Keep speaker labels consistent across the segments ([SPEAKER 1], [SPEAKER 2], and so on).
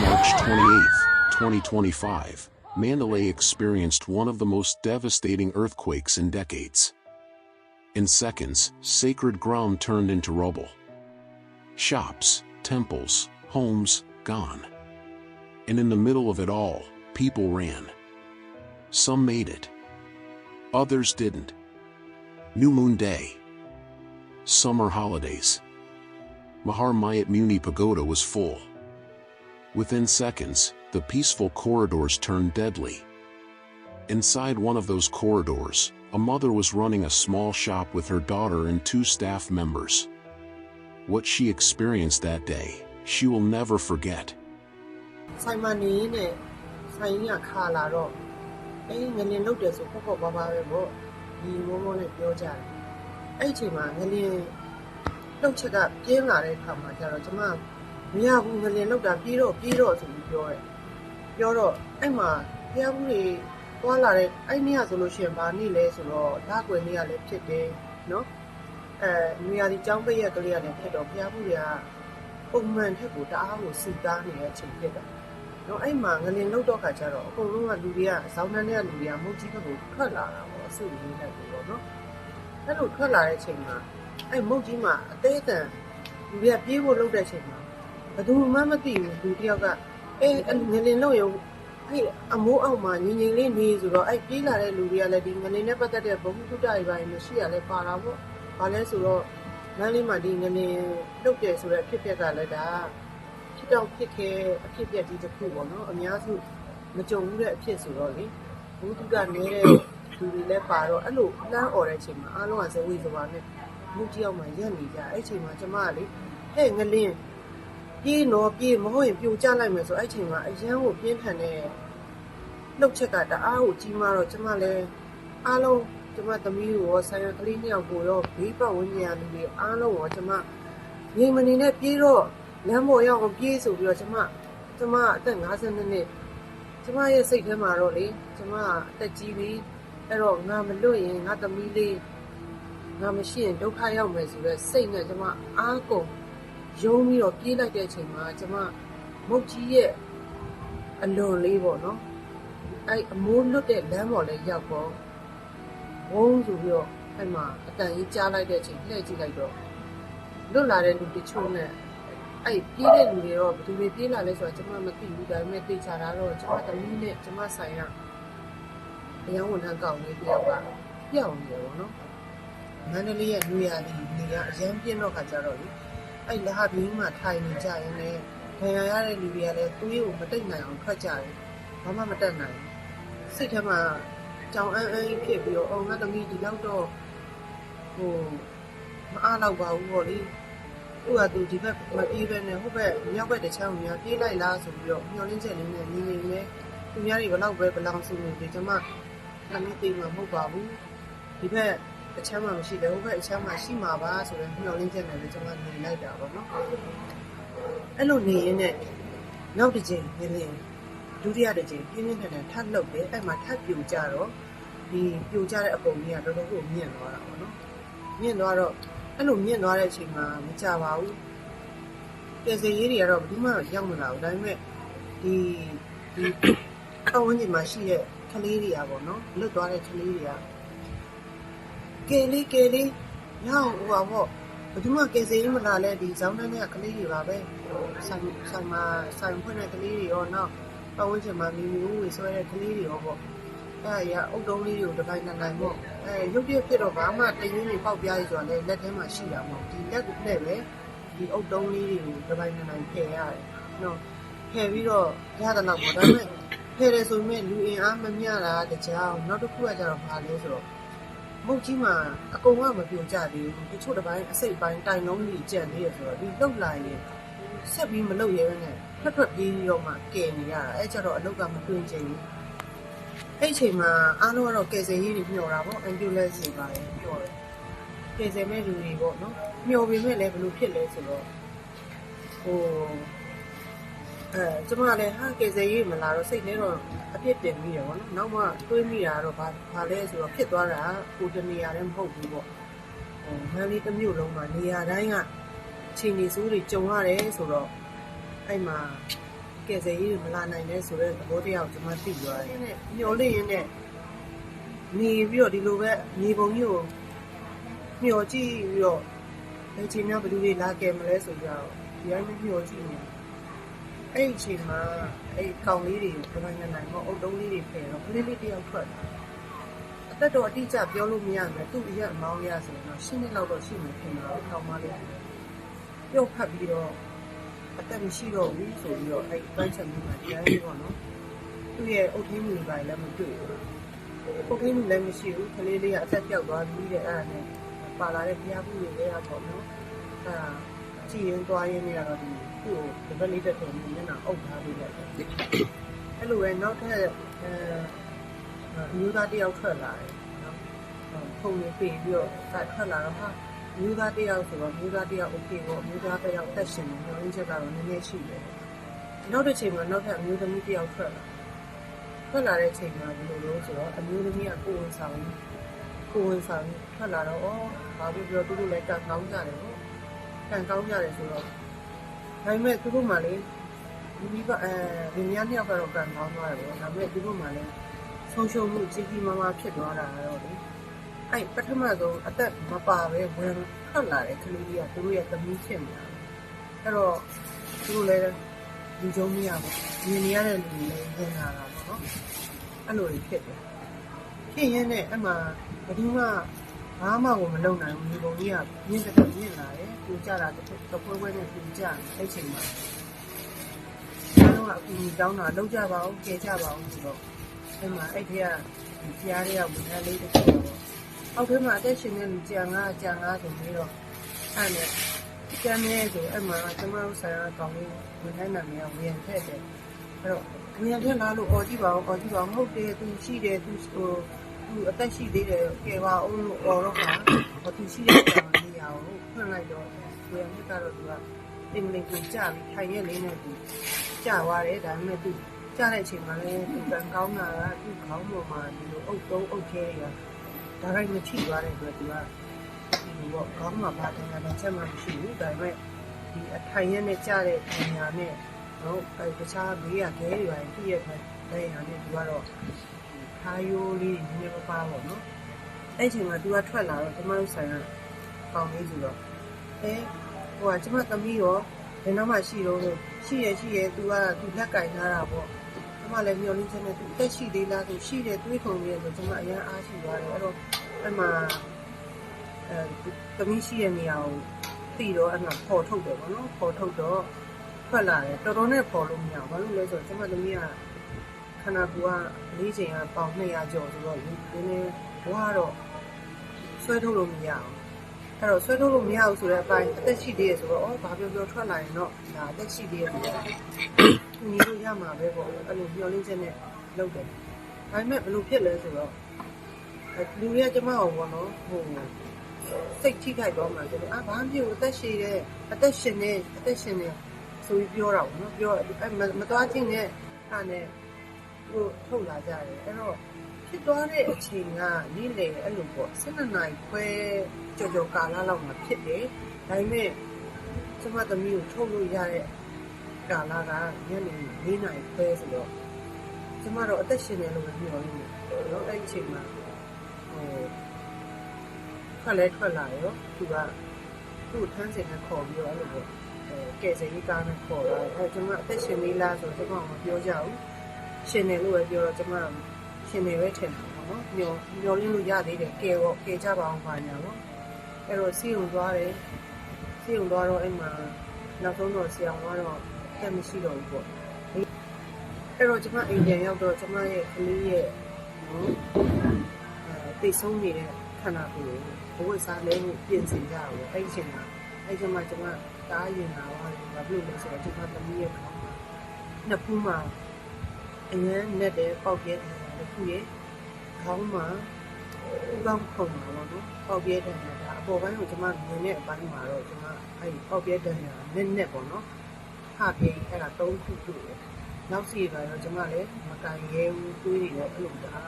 [SPEAKER 1] March 28, 2025, Mandalay experienced one of the most devastating earthquakes in decades. In seconds, sacred ground turned into rubble. Shops, temples, homes, gone. And in the middle of it all, people ran. Some made it. Others didn't. New Moon Day. Summer holidays. Mahar Mayat Muni Pagoda was full. Within seconds, the peaceful corridors turned deadly. Inside one of those corridors, a mother was running a small shop with her daughter and 2 staff members. What she experienced that day, she will never forget.
[SPEAKER 2] ကယ်ဆယ်ရေးမလာနိုင်တဲ့ဆိုတဲ့သဘောတရားကိုကျွန်မသိသွားတယ်။မျောလင့်ရင်းနဲ့နေပြီးတော့ဒီလိုပဲနေပုံကြီးကိုမျောကြည့်ပြီးတော့ဒီချိန်မှာဘယ်သူတွေလာကယ်မလဲဆိုကြတော့ဒီအတိုင်းမျောကြည့်နေအဲ့ဒီချိန်မှာအဲ့ကောင်လေးတွေကိုဘယ်နိုင်နိုင်မအုပ်တုံးလေးတွေဖယ်တော့ကလေးလေးတယောက်ထွက်လာအသက်တော်အတိအကျပြောလို့မရဘူးသူ့အရက်မောင်းရဆိုတော့10နှစ်လောက်တော့ရှိမှခင်တော့ကောင်မလေးပြုတ်ဖတ်ပြီးတော့အသက်မရှိတော့ဘူးဆိုပြီးတော့အဲ့ပိုင်းချက်မျိုးမှာတရားရေးပေါ့နော်သူ့ရဲ့အုပ်ထင်းမှုတွေလည်းမတွေ့ဘူးအုပ်ထင်းမှုလည်းမရှိဘူးကလေးလေးကအသက်ပြောက်သွားပြီးတဲ့အဲ့ဒါနဲ့ပါလာတဲ့ဘုရားပုတွေလည်းပေါ့နော်အဲ့ဒါကြည်ရင်သွားရင်းနေရတော့ဒီသူ့ကိုဒီဘက်လေးတက်တယ်မျက်နှာအုပ်ထားပြီးလိုက်တယ်အဲ့လိုပဲနောက်ထပ်အမျိုးသားတယောက်ထွက်လာတယ်နော်ဖုန်လေးပြင်ပြီးတော့ထွက်လာတော့ဟာမျိုးသားတယောက်ဆိုတော့မျိုးသားတယောက် okay ပေါ့မျိုးသားတယောက်တက်ရှင်တယ်မျိုးရင်းချက်ကတော့နည်းနည်းရှိတယ်နောက်တစ်ချိန်မှာနောက်ထပ်အမျိုးသမီးတယောက်ထွက်လာတဲ့ချိန်မှာဘယ်လိုလဲဆိုတော့အမျိုးသမီးကကိုယ်ဝန်ဆောင်ထွက်လာတော့ဘာလို့ပြောသူတို့လည်းကန်ကောင်းကြတယ်ပေါ့ကန်ကောင်းကြတယ်ဆိုတော့ဒါပေမဲ့သူတို့မှလည်းဒီကညနှစ်ယောက်ကတော့ကန်ကောင်းသွားတယ်ပေါ့ဒါပေမဲ့သူတို့မှလည်းဆုံးရှုံးမှုကြီးကြီးမားမားဖြစ်သွားတာတော့လေအဲ့ပထမဆုံးအသက်မပါပဲဝင်ထွက်လာတဲ့ကလေးကြီးကသူတို့ရဲ့သမီးဖြစ်နေတာအဲ့တော့သူတို့လည်းလူကြုံမရဘူးမြင်နေရတဲ့လူတွေလည်းဝင်လာတာပေါ့နော်အဲ့လိုဖြစ်တယ်ဖြစ်ရင်းနဲ့အဲ့မှာဘယ်သူမှဘာမှကိုမလုပ်နိုင်ဘူးဒီပုံကြီးကမြင့်တက်မြင့်လာတယ်သူကြတာတစ်ပွဲပွဲနဲ့သူကြအဲ့ချိန်မှာကျွန်တော်ကအကူအညီတောင်းတာလုပ်ကြပါဦးကြဲကြပါဦးဆိုတော့အဲ့မှာအဲ့ဒီကဖျားတွေကဝင်လာလေးတစ်ခုတော့အောက်ထဲမှာအသက်ရှင်တဲ့လူကြံငါဆိုပြီးတော့အဲ့နဲ့ကျမ်းရဲဆိုအဲ့မှာကျွန်တော်တို့ဆိုင်ရာကောင်းလေးဝင်ထိုင်းနာမည်ကဝင်ထက်တယ်အဲ့တော့ဝင်ထက်လာလို့អော်ကြည့်ပါဦးမဟုတ်တယ်သူရှိတယ်သူအသက်ရှိသေးတယ်ကဲပါအောင်လို့អော်တော့ပါသူရှိတဲ့ကောင်လေးရအောင်ဖွင့်လိုက်တော့ဝင်ထက်ကတော့သူကတင်လေးကိုကြာပြီးထိုင်ရက်လေးနဲ့သူကြာသွားတယ်ဒါပေမဲ့သူကြာတဲ့အချိန်မှာလည်းသူကကောင်းတာကသူ့ခေါင်းပေါ်မှာဒီလိုအုပ်ခဲတွေကဒါရိုက်မထိသွားတဲ့အတွက်သူကဒီလိုပေါ့ခေါင်းမှာဘာတင်တာလဲချက်မှမရှိဘူးဒါပေမဲ့ဒီအထိုင်ရက်နဲ့ကြာတဲ့နေရာနဲ့တော့တခြားဘေးကခဲတွေပါပြည့်ရဲ့ပဲနေရာနဲ့သူကတော့ခါယိုးလေးနည်းနည်းပါပေါ့နော်အဲ့ချိန်မှာသူကထွက်လာတော့ကျမတို့ဆိုင်ကကောင်းလေးဆိုတော့ဟိုကကျမသမီးရောဘယ်တော့မှရှိတော့ရှိရဲသူကသူလက်ကင်ထားတာပေါ့ကျမလည်းမျောလင်းချက်နဲ့သူတက်ရှိသေးလားသူရှိတယ်တွေးခုံနေတယ်ဆိုကျမအရင်အားရှိသွားတယ်အဲ့တော့အဲ့မှာသမီးရှိတဲ့နေရာကိုသိတော့အဲ့မှာပေါ်ထုတ်တယ်ပေါ့နော်ပေါ်ထုတ်တော့ထွက်လာတယ်တော်တော်နဲ့ပေါ်လို့မရဘူးဘာလို့လဲဆိုတော့ကျမသမီးကခန္ဓာကိုယ်ကလေးချိန်ကပေါင်200ကျော်ဆိုတော့ဒီနေ့ဘွားတော့ဆွဲထုတ်လို့မရအောင်အဲ့တော့ဆွဲထုတ်လို့မရဘူးဆိုတဲ့အပိုင်းအသက်ရှိသေးရဆိုတော့ဘာပြောထွက်လာရင်တော့ဒါအသက်ရှိသေးရတယ်ညီတို့ရမှာပဲပေါ့အဲ့လိုမျောလင်းချက်နဲ့လုပ်တယ်ဒါပေမဲ့ဘယ်လိုဖြစ်လဲဆိုတော့လူတွေကကျမကိုပေါ့နော်ဟိုစိတ်ထိခိုက်တော့မှဆိုတော့ဘာမှမဖြစ်ဘူးအသက်ရှင်နေဆိုပြီးပြောတာပေါ့နော်ပြောမသွားချင်းနဲ့အဲ့နဲ့ဟိုထုတ်လာကြတယ်အဲ့တော့ဖြစ်သွားတဲ့အချိန်ကနေ့လေအဲ့လိုပေါ့12နာရီခွဲကြော်ကာလလောက်မှာဖြစ်တယ်ဒါပေမဲ့ကျမသမီးကိုထုတ်လို့ရတဲ့ကာလကညနေ4နာရီခွဲဆိုတော့ကျမတော့အသက်ရှင်နေလို့ပဲပြောနေတယ်နော်အဲ့ဒီအချိန်မှာဟိုထွက်လာရောသူကသူ့ထမ်းစင်နဲ့ခေါ်ပြီးတော့အဲ့လိုပေါ့ကဲဆယ်ကြီးကားနဲ့ခေါ်လာတယ်အဲ့ကျမအသက်ရှင်နေလားဆိုတော့ကျမမပြောကြဘူးရှင်နေလို့ပဲပြောတော့ကျမရှင်နေပဲထင်တာပေါ့နော်မျောလင်းလို့ရသေးတယ်ကဲကြပါအောင်ပါညာပေါ့အဲ့တော့စီးုံသွားတော့အဲ့မှာနောက်ဆုံးတော့ဆရာကတော့တက်မရှိတော့ဘူးပေါ့အဲ့တော့ကျမအိမ်ပြန်ရောက်တော့ကျမရဲ့ကလေးရဲ့တိတ်ဆုံးနေတဲ့ခန္ဓာကိုယ်ကိုဘဝစားလဲကိုပြင်ဆင်ကြတော့အဲ့ဒီချိန်မှာကျမတားရင်လာတော့ဘာဖြစ်လို့လဲဆိုတော့ကျမသမီးရဲ့ခေါင်းမှာနှစ်ဖူးမှာအငန်းနဲ့တဲ့ပေါက်ပြဲတယ်တစ်ခုရဲ့ခေါင်းမှာဥကောင်းခုံမှာပေါ့နော်ပေါက်ပြဲတယ်ဒါအပေါ်ပိုင်းကိုကျမမြင်တဲ့အပိုင်းမှာတော့ကျမအဲ့ပေါက်ပြဲတယ်နဲ့ပေါ့နော်ဟာပြေအဲ့ဒါ3ခုတွေ့တယ်နောက်စီကတော့ကျမလည်းမကန်ရဲဘူးတွေးနေတော့အဲ့လိုဒါ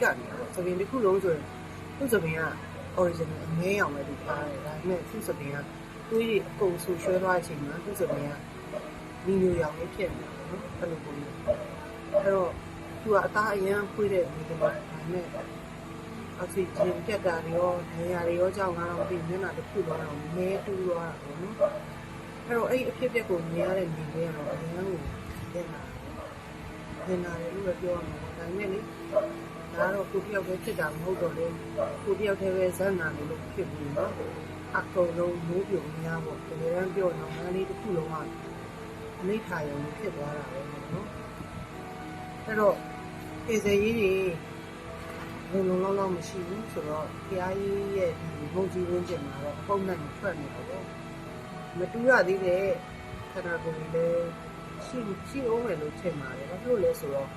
[SPEAKER 2] ကတ်နေတော့သပင်တစ်ခုလုံးဆိုရင်သူ့သပင်က original အငဲအောင်ပဲဒီပါတယ်ဒါပေမဲ့သူ့သပင်ကတွေးအကုန်ဆူရွှဲသွားတဲ့အချိန်မှာသူ့သပင်က ညီညွတ်ရောင်လေးဖြစ်နေတယ်နော်အဲ့လိုပုံမျိုးအဲ့တော့သူကအသားအရန်ဖွေးတဲ့ဒီလိုဒါနဲ့အောက်ဆီဂျင်ပြတ်တာတွေရောနေရာတွေရောကြောင့်ငါတော့ဒီမျက်နှာတစ်ခုတော့မဲတူးသွားတာပေါ့နော်အဲ့တော့အဲ့အဖြစ်ပြက်ကိုမြင်ရတဲ့ညီလေးကတော့အရန်ကိုနေတာတယ်လို့ပဲပြောရမှာဒါနဲ့လေဒါတော့ကိုတယောက်ပဲဖြစ်တာမဟုတ်တော့လေကိုတယောက်တည်းပဲဇက်နာနေလို့ဖြစ်ဘူးနော်အကုန်လုံးမိုးပြုံများပေါ့တကယ်တမ်းပြောတော့ငါလေးတစ်ခုလုံးကအမိထာရုံဖြစ်သွားတာပဲနော်အဲ့တော့ဧည့်သည်ကြီးတွေလုံလုံလောက်မရှိဘူးဆိုတော့ဖျားကြီးရဲ့ဒီမုံကြီးဝင်းကျင်မှာတော့အပုံနဲ့ထွက်နေတော့ပေါ့မတူရသေးတဲ့ခန္ဓာကိုယ်လေးရှိအောင်မယ်လို့ထင်ပါတယ်ဘာလို့လဲဆိုတော့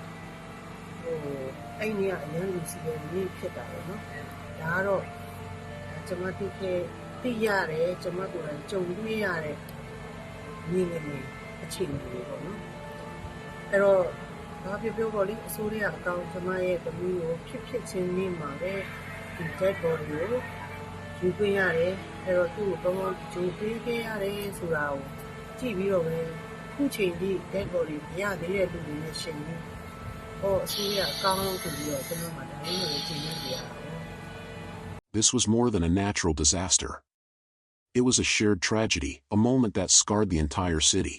[SPEAKER 2] အဲ့ဒီကအရင်လူစီရဲ့နေဖြစ်တာပဲနော်ဒါကတော့ကျွန်မသိရတယ်ကျွန်မကိုယ်တိုင်ကြုံတွေ့ရတဲ့နေနေအခြေအနေတွေပေါ့နော်အဲ့တော့ဘာပြောပေါ့လေအစိုးရအကောင်ကျွန်မရဲ့သမီးကိုဖြစ်ချင်းနေမှာပဲဒီ dead body ကိုယူခွင့်ရတယ်အဲ့တော့သူ့ကိုကောင်းကောင်းယူပေးခဲ့ရတယ်ဆိုတာကိုကြည့်ပြီးတော့ပဲခုချိန်ထိ dead body မရသေးတဲ့လူတွေနဲ့ရှင်ပြီးအစိုးရအကောင်ဆိုပြီးတော့ကျွန်တော်မှဒါလေးကိုကြည့်နေရတာပေါ့
[SPEAKER 1] This was more than a natural disaster. It was a shared tragedy, a moment that scarred the entire city.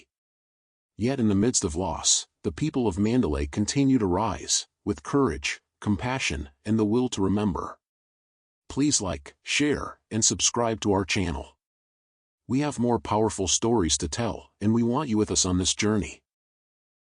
[SPEAKER 1] Yet in the midst of loss, the people of Mandalay continue to rise, with courage, compassion, and the will to remember. Please like, share, and subscribe to our channel. We have more powerful stories to tell, and we want you with us on this journey.